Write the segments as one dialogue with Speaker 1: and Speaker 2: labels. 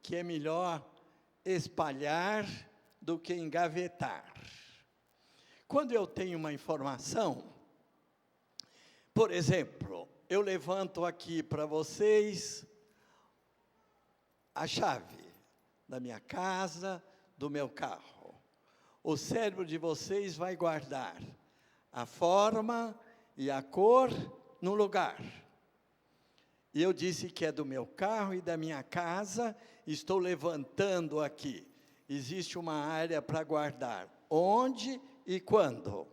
Speaker 1: que é melhor espalhar do que engavetar. Quando eu tenho uma informação, por exemplo, eu levanto aqui para vocês a chave da minha casa, do meu carro. O cérebro de vocês vai guardar a forma e a cor no lugar. E eu disse que é do meu carro e da minha casa, estou levantando aqui. Existe uma área para guardar onde e quando.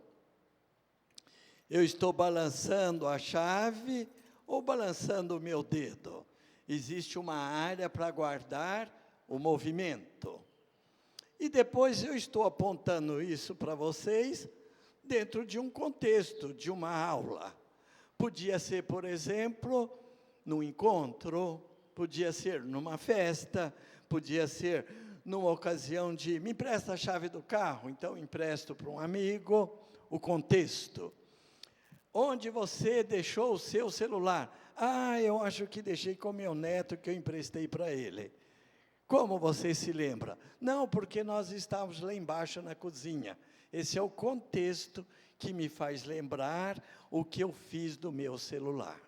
Speaker 1: Eu estou balançando a chave ou balançando o meu dedo. Existe uma área para guardar o movimento. E depois eu estou apontando isso para vocês dentro de um contexto, de uma aula. Podia ser, por exemplo, num encontro, podia ser numa festa, podia ser numa ocasião de me empresta a chave do carro, então empresto para um amigo, o contexto. Onde você deixou o seu celular? Ah, eu acho que deixei com meu neto que eu emprestei para ele. Como você se lembra? Não, porque nós estávamos lá embaixo na cozinha. Esse é o contexto que me faz lembrar o que eu fiz do meu celular.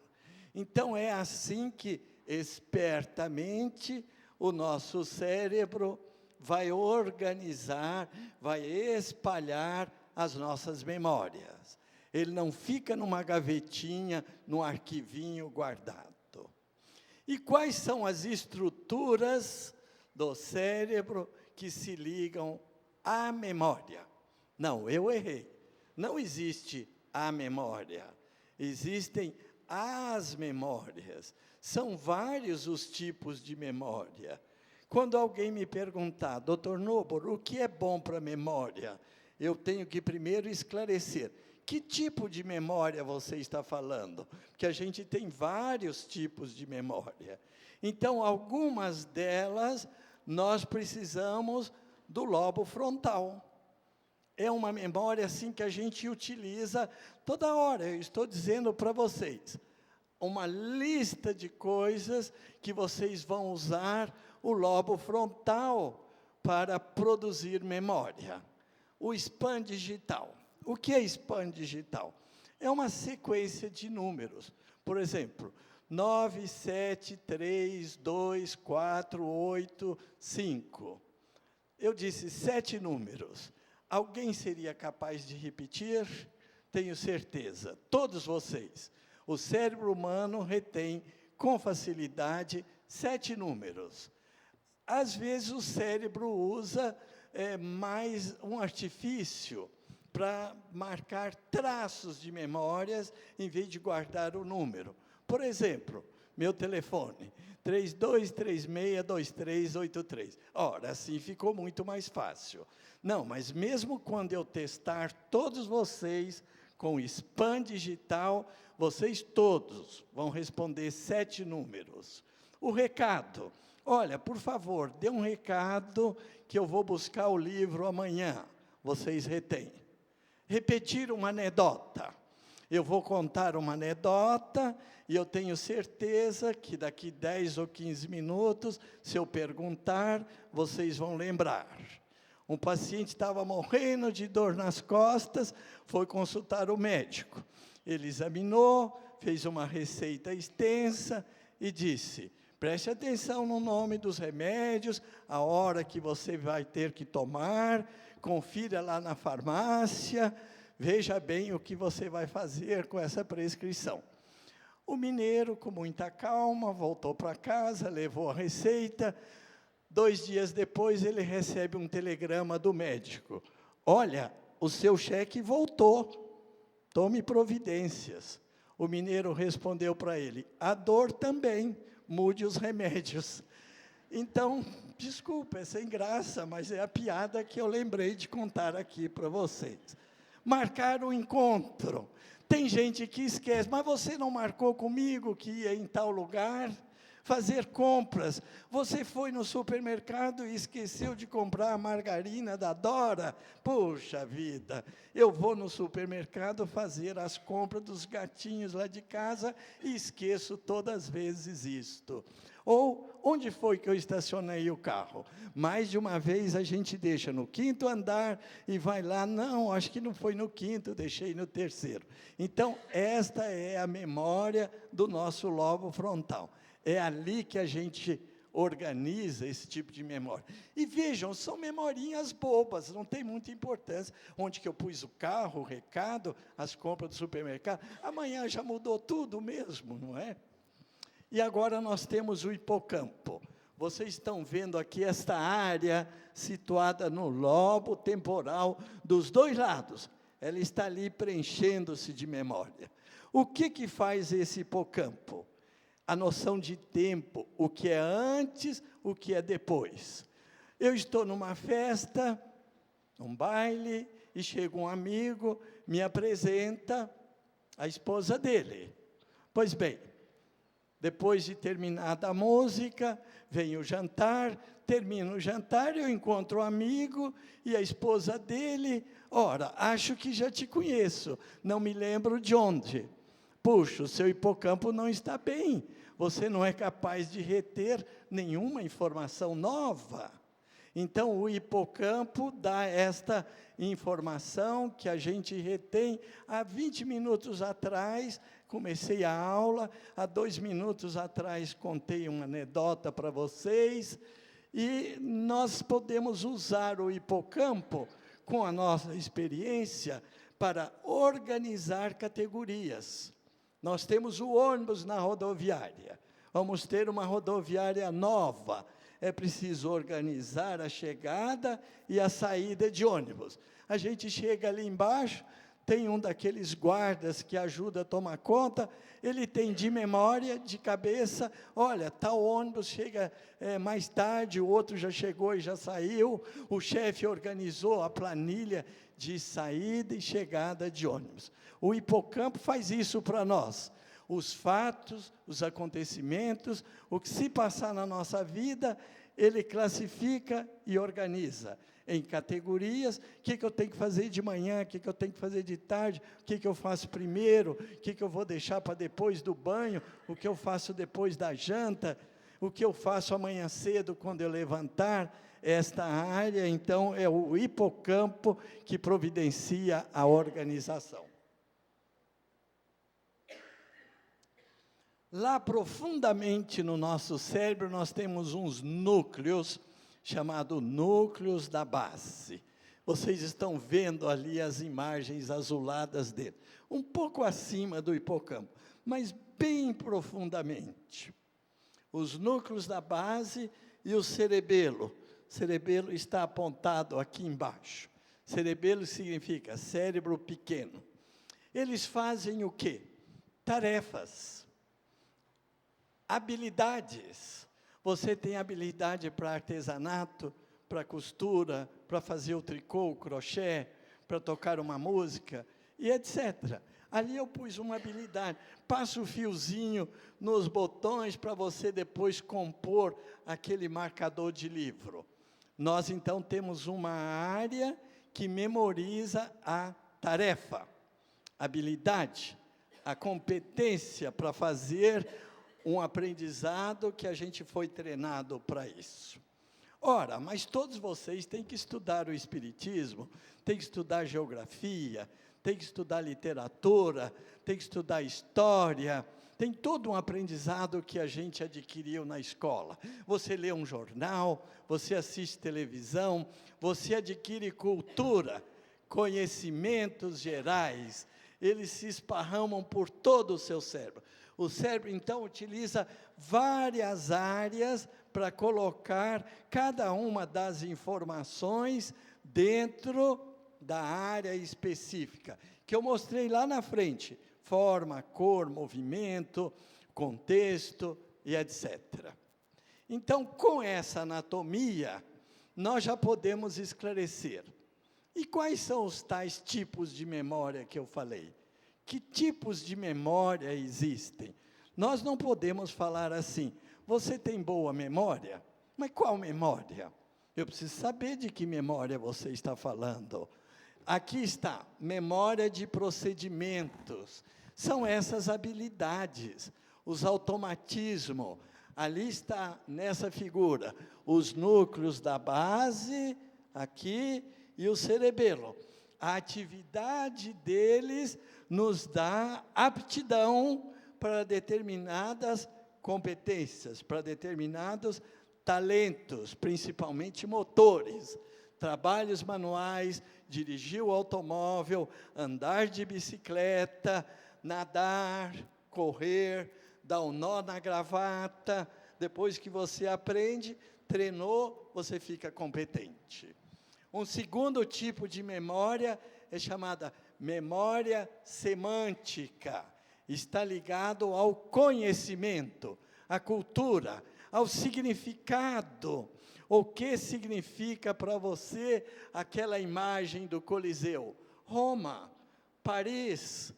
Speaker 1: Então, é assim que, espertamente, o nosso cérebro vai organizar, vai espalhar as nossas memórias. Ele não fica numa gavetinha, num arquivinho guardado. E quais são as estruturas do cérebro que se ligam à memória? Não, eu errei. Não existe a memória. Existem as memórias. São vários os tipos de memória. Quando alguém me perguntar, doutor Nobour, o que é bom para a memória? Eu tenho que primeiro esclarecer. Que tipo de memória você está falando? Porque a gente tem vários tipos de memória. Então, algumas delas, nós precisamos do lobo frontal. É uma memória assim que a gente utiliza toda hora. Eu estou dizendo para vocês, uma lista de coisas que vocês vão usar o lobo frontal para produzir memória. O spam digital. O que é spam digital? É uma sequência de números. Por exemplo, 9, 7, 3, 2, 4, 8, 5. Eu disse 7 números. Alguém seria capaz de repetir? Tenho certeza. Todos vocês. O cérebro humano retém com facilidade 7 números. Às vezes o cérebro usa mais um artifício para marcar traços de memórias, em vez de guardar o número. Por exemplo, meu telefone, 32362383. Ora, assim ficou muito mais fácil. Não, mas mesmo quando eu testar todos vocês com spam digital, vocês todos vão responder 7 números. O recado, olha, por favor, dê um recado que eu vou buscar o livro amanhã. Vocês retêm. Repetir uma anedota. Eu vou contar uma anedota e eu tenho certeza que daqui 10 ou 15 minutos, se eu perguntar, vocês vão lembrar. Um paciente estava morrendo de dor nas costas, foi consultar o médico. Ele examinou, fez uma receita extensa e disse, preste atenção no nome dos remédios, a hora que você vai ter que tomar, confira lá na farmácia, veja bem o que você vai fazer com essa prescrição. O mineiro, com muita calma, voltou para casa, levou a receita. 2 dias depois, ele recebe um telegrama do médico. Olha, o seu cheque voltou, tome providências. O mineiro respondeu para ele, a dor também, mude os remédios. Então, desculpa, é sem graça, mas é a piada que eu lembrei de contar aqui para vocês. Marcar o encontro. Tem gente que esquece, mas você não marcou comigo que ia em tal lugar? Fazer compras. Você foi no supermercado e esqueceu de comprar a margarina da Dora? Puxa vida, eu vou no supermercado fazer as compras dos gatinhos lá de casa e esqueço todas as vezes isto. Ou Onde foi que eu estacionei o carro? Mais de uma vez a gente deixa no 5º andar e vai lá, não, acho que não foi no 5º, deixei no 3º. Então, esta é a memória do nosso lobo frontal. É ali que a gente organiza esse tipo de memória. E vejam, são memorinhas bobas, não tem muita importância. Onde que eu pus o carro, o recado, as compras do supermercado. Amanhã já mudou tudo mesmo, não é? E agora nós temos o hipocampo. Vocês estão vendo aqui esta área situada no lobo temporal dos 2 lados. Ela está ali preenchendo-se de memória. O que faz esse hipocampo? A noção de tempo, o que é antes, o que é depois. Eu estou numa festa, num baile, e chega um amigo, me apresenta a esposa dele. Pois bem, depois de terminada a música, vem o jantar, termina o jantar, eu encontro o amigo e a esposa dele. Ora, acho que já te conheço, não me lembro de onde. Puxa, o seu hipocampo não está bem, você não é capaz de reter nenhuma informação nova. Então, o hipocampo dá esta informação que a gente retém. Há 20 minutos atrás, comecei a aula, há 2 minutos atrás, contei uma anedota para vocês, e nós podemos usar o hipocampo, com a nossa experiência, para organizar categorias. Nós temos o ônibus na rodoviária, vamos ter uma rodoviária nova, é preciso organizar a chegada e a saída de ônibus. A gente chega ali embaixo, tem um daqueles guardas que ajuda a tomar conta, ele tem de memória, de cabeça, olha, tal ônibus chega mais tarde, o outro já chegou e já saiu, o chefe organizou a planilha de saída e chegada de ônibus. O hipocampo faz isso para nós. Os fatos, os acontecimentos, o que se passar na nossa vida, ele classifica e organiza em categorias. O que eu tenho que fazer de manhã, o que eu tenho que fazer de tarde, o que eu faço primeiro, o que eu vou deixar para depois do banho, o que eu faço depois da janta, o que eu faço amanhã cedo quando eu levantar. Esta área, então, é o hipocampo que providencia a organização. Lá profundamente no nosso cérebro, nós temos uns núcleos, chamados núcleos da base. Vocês estão vendo ali as imagens azuladas dele, um pouco acima do hipocampo, mas bem profundamente. Os núcleos da base e o cerebelo. O cerebelo está apontado aqui embaixo. Cerebelo significa cérebro pequeno. Eles fazem o quê? Tarefas. Habilidades. Você tem habilidade para artesanato, para costura, para fazer o tricô, o crochê, para tocar uma música, e etc. Ali eu pus uma habilidade. Passa o fiozinho nos botões para você depois compor aquele marcador de livro. Nós, então, temos uma área que memoriza a tarefa, habilidade, a competência para fazer um aprendizado que a gente foi treinado para isso. Ora, mas todos vocês têm que estudar o Espiritismo, têm que estudar geografia, têm que estudar literatura, têm que estudar história, tem todo um aprendizado que a gente adquiriu na escola. Você lê um jornal, você assiste televisão, você adquire cultura, conhecimentos gerais, eles se esparramam por todo o seu cérebro. O cérebro, então, utiliza várias áreas para colocar cada uma das informações dentro da área específica, que eu mostrei lá na frente, forma, cor, movimento, contexto e etc. Então, com essa anatomia, nós já podemos esclarecer. E quais são os tais tipos de memória que eu falei? Que tipos de memória existem? Nós não podemos falar assim, você tem boa memória? Mas qual memória? Eu preciso saber de que memória você está falando. Aqui está, memória de procedimentos. São essas habilidades, os automatismos, Ali está, nessa figura, os núcleos da base, aqui, e o cerebelo. A atividade deles nos dá aptidão para determinadas competências, para determinados talentos, principalmente motores, trabalhos manuais, dirigir o automóvel, andar de bicicleta, nadar, correr, dar um nó na gravata. Depois que você aprende, treinou, você fica competente. Um segundo tipo de memória é chamada memória semântica. Está ligado ao conhecimento, à cultura, ao significado. O que significa para você aquela imagem do Coliseu? Roma, Paris,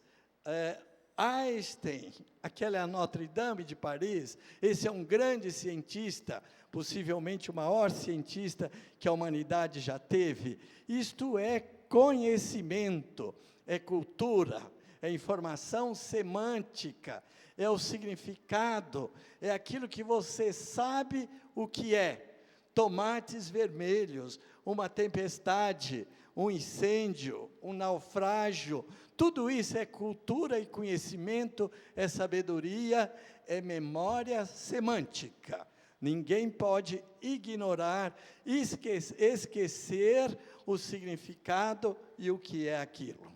Speaker 1: Einstein, aquela é a Notre Dame de Paris. Esse é um grande cientista, possivelmente o maior cientista que a humanidade já teve. Isto é conhecimento, é cultura, é informação semântica, é o significado, é aquilo que você sabe o que é. Tomates vermelhos, uma tempestade, um incêndio, um naufrágio, tudo isso é cultura e conhecimento, é sabedoria, é memória semântica. Ninguém pode ignorar, esquecer o significado e o que é aquilo.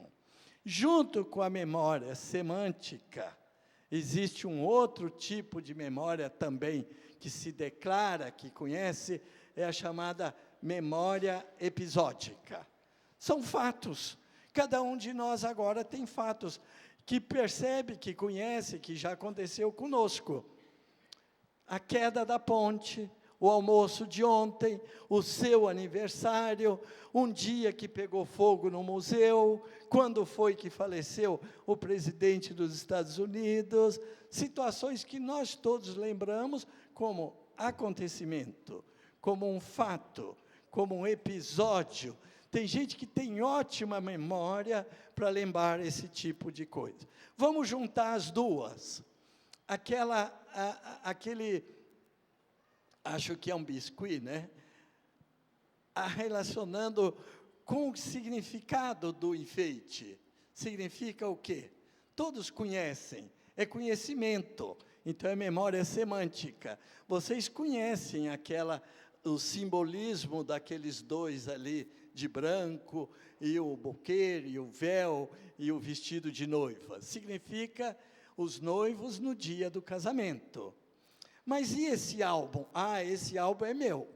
Speaker 1: Junto com a memória semântica, existe um outro tipo de memória também, que se declara, que conhece, é a chamada memória episódica. São fatos. Cada um de nós agora tem fatos que percebe, que conhece, que já aconteceu conosco. A queda da ponte, o almoço de ontem, o seu aniversário, um dia que pegou fogo no museu, quando foi que faleceu o presidente dos Estados Unidos, situações que nós todos lembramos como acontecimento, como um fato, como um episódio. Tem gente que tem ótima memória para lembrar esse tipo de coisa. Vamos juntar as duas. Aquele, acho que é um biscuit, né? Relacionando com o significado do enfeite. Significa o quê? Todos conhecem, é conhecimento, então é memória semântica. Vocês conhecem o simbolismo daqueles dois ali, de branco, e o buquê, e o véu, e o vestido de noiva. Significa os noivos no dia do casamento. Mas e esse álbum? Esse álbum é meu,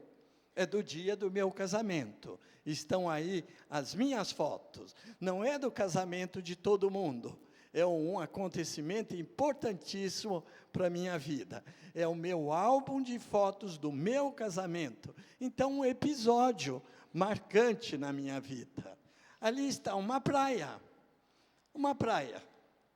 Speaker 1: é do dia do meu casamento. Estão aí as minhas fotos. Não é do casamento de todo mundo, é um acontecimento importantíssimo para a minha vida. É o meu álbum de fotos do meu casamento. Então, um episódio marcante na minha vida. Ali está uma praia. Uma praia.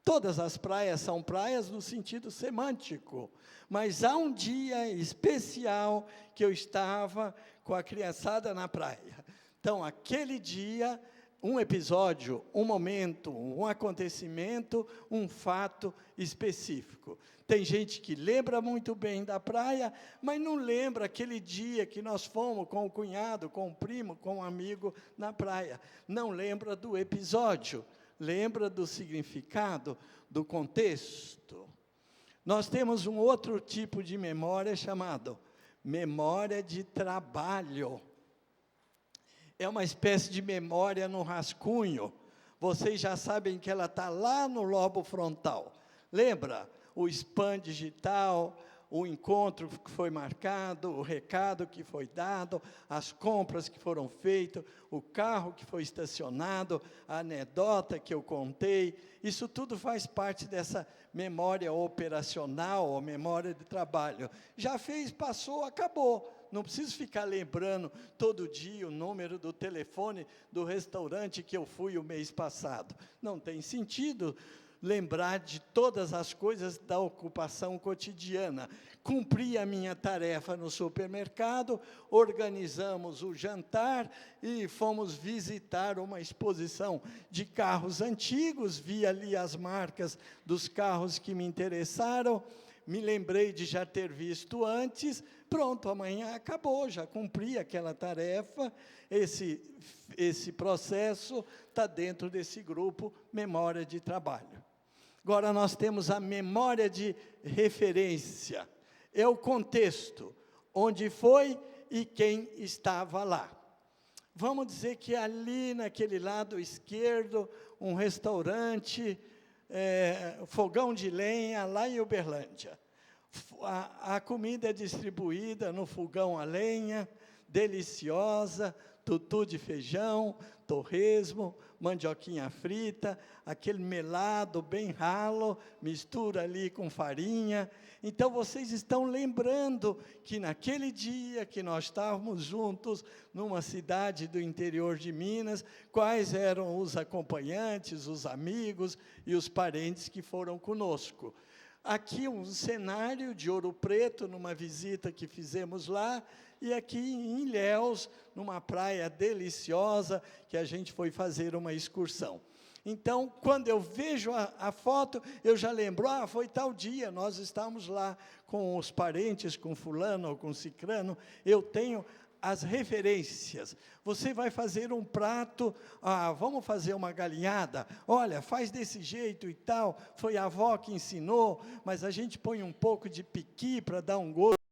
Speaker 1: Todas as praias são praias no sentido semântico, mas há um dia especial que eu estava com a criançada na praia. Então, aquele dia, um episódio, um momento, um acontecimento, um fato específico. Tem gente que lembra muito bem da praia, mas não lembra aquele dia que nós fomos com o cunhado, com o primo, com o amigo na praia. Não lembra do episódio. Lembra do significado, do contexto. Nós temos um outro tipo de memória chamado memória de trabalho. É uma espécie de memória no rascunho. Vocês já sabem que ela está lá no lobo frontal. Lembra? O spam digital, o encontro que foi marcado, o recado que foi dado, as compras que foram feitas, o carro que foi estacionado, a anedota que eu contei, isso tudo faz parte dessa memória operacional, ou memória de trabalho. Já fez, passou, acabou. Não preciso ficar lembrando todo dia o número do telefone do restaurante que eu fui o mês passado. Não tem sentido lembrar de todas as coisas da ocupação cotidiana. Cumpri a minha tarefa no supermercado, organizamos o jantar e fomos visitar uma exposição de carros antigos, vi ali as marcas dos carros que me interessaram, me lembrei de já ter visto antes, pronto, amanhã acabou, já cumpri aquela tarefa, esse processo está dentro desse grupo memória de trabalho. Agora, nós temos a memória de referência, é o contexto, onde foi e quem estava lá. Vamos dizer que ali, naquele lado esquerdo, um restaurante, fogão de lenha, lá em Uberlândia. A comida é distribuída no fogão a lenha, deliciosa, tutu de feijão, torresmo, mandioquinha frita, aquele melado bem ralo, mistura ali com farinha. Então, vocês estão lembrando que naquele dia que nós estávamos juntos, numa cidade do interior de Minas, quais eram os acompanhantes, os amigos e os parentes que foram conosco. Aqui um cenário de Ouro Preto, numa visita que fizemos lá, e aqui em Ilhéus, numa praia deliciosa, que a gente foi fazer uma excursão. Então, quando eu vejo a foto, eu já lembro, foi tal dia, nós estávamos lá com os parentes, com fulano ou com cicrano, eu tenho as referências. Você vai fazer um prato, vamos fazer uma galinhada, olha, faz desse jeito e tal, foi a avó que ensinou, mas a gente põe um pouco de piqui para dar um gosto